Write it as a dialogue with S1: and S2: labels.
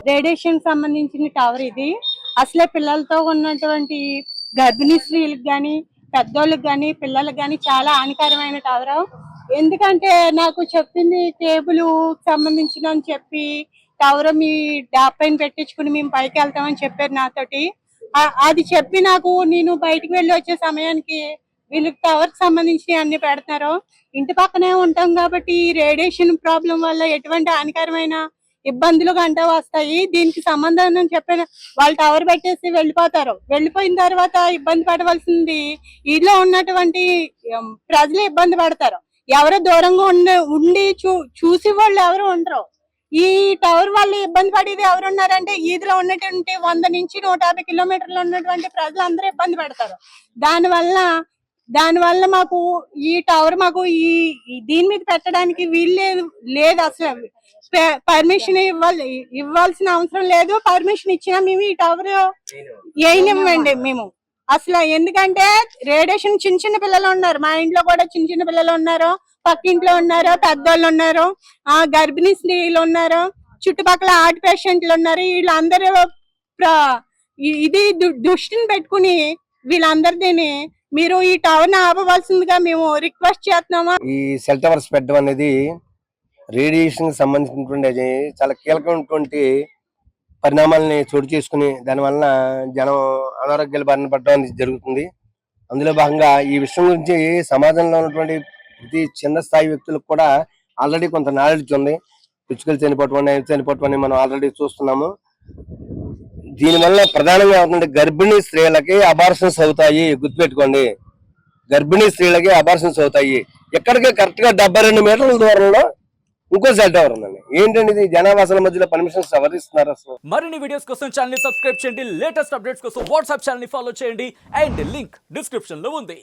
S1: Radiation సంబంధించిన tower ఇది. అసలే పిల్లలతో ఉన్నటువంటి గర్భిణీ స్త్రీలకు కానీ, పెద్దోళ్ళకి కానీ, పిల్లలకు కానీ చాలా హానికరమైన టవర్. ఎందుకంటే నాకు చెప్పింది కేబుల్ సంబంధించిన అని చెప్పి టవర్ మీ డాబ్ పైన పెట్టించుకుని మేము పైకి వెళ్తామని చెప్పారు నాతోటి. అది చెప్పి నాకు నేను బయటికి వెళ్ళి వచ్చే సమయానికి వీళ్ళకి టవర్ సంబంధించి అన్ని పెడతారు. ఇంటి పక్కనే ఉంటాం కాబట్టి రేడియేషన్ ప్రాబ్లం వల్ల ఎటువంటి హానికరమైన ఇబ్బందులు గంట వస్తాయి. దీనికి సంబంధం చెప్పిన వాళ్ళు టవర్ పెట్టేసి వెళ్ళిపోతారు. వెళ్ళిపోయిన తర్వాత ఇబ్బంది పడవలసింది ఇంట్లో ఉన్నటువంటి ప్రజలు ఇబ్బంది పడతారు. ఎవరో దూరంగా ఉండి చూసి వాళ్ళు ఎవరు ఉండరు. ఈ టవర్ వల్ల ఇబ్బంది పడేది ఎవరు ఉన్నారంటే ఈదిలో ఉన్నటువంటి 100 నుంచి 150 కిలోమీటర్లు ఉన్నటువంటి ప్రజలందరూ ఇబ్బంది పడతారు. దానివల్ల మాకు ఈ టవర్ మాకు దీని మీద పెట్టడానికి వీలు లేదు. అసలు పర్మిషన్ ఇవ్వాల్సిన అవసరం లేదు. పర్మిషన్ ఇచ్చినా మేము ఈ టవర్ వేయనివ్వండి మేము అసలు. ఎందుకంటే రేడియేషన్ చిన్న పిల్లలు ఉన్నారు, మా ఇంట్లో కూడా చిన్న పిల్లలు ఉన్నారు, పక్కింట్లో ఉన్నారు, పెద్దోళ్ళు ఉన్నారు, గర్భిణీ స్త్రీలు ఉన్నారు, చుట్టుపక్కల హార్ట్ పేషెంట్లు ఉన్నారు. వీళ్ళందరూ ఇది దృష్టిని పెట్టుకుని వీళ్ళందరినీ మీరు ఈ టవర్ ని ఆపవలసిందిగా మేము రిక్వెస్ట్ చేస్తున్నాము.
S2: ఈ సెల్ టవర్స్ పెట్టడం అనేది రేడియేషన్ సంబంధించినటువంటి చాలా కీలకమైనటువంటి పరిణామాలని చోటు చేసుకుని దానివల్ల జనం అనారోగ్యాల బారిన పడడం జరుగుతుంది. అందులో భాగంగా ఈ విషయం గురించి సమాజంలో ఉన్నటువంటి ప్రతి చిన్న స్థాయి వ్యక్తులకు కూడా ఆల్రెడీ కొంత నాలెడ్జ్ ఉంది. పిచ్చుకలు చనిపోవటం అని మనం ఆల్రెడీ చూస్తున్నాము. దీనివల్ల ప్రధానంగా ఏమవుతుందంటే గర్భిణీ స్త్రీలకి అబార్షన్స్ అవుతాయి. గుర్తుపెట్టుకోండి, గర్భిణీ స్త్రీలకి అబార్షన్స్ అవుతాయి. ఎక్కడికి కరెక్ట్ గా 72 మీటర్ల దూరంలో ఇంకో సెల్ టవర్ ఉందండి. ఏంటంటే ఇది జనావాసాల మధ్యలో పర్మిషన్స్ ఎవరిస్తున్నారు అసలు?
S3: మరిన్ని వీడియోస్ కోసం ఛానల్ ని సబ్స్క్రైబ్ చేయండి. లేటెస్ట్ అప్డేట్స్ కోసం వాట్సాప్ ఛానల్ ని ఫాలో చేయండి. అండ్ లింక్ డిస్క్రిప్షన్ లో ఉంది.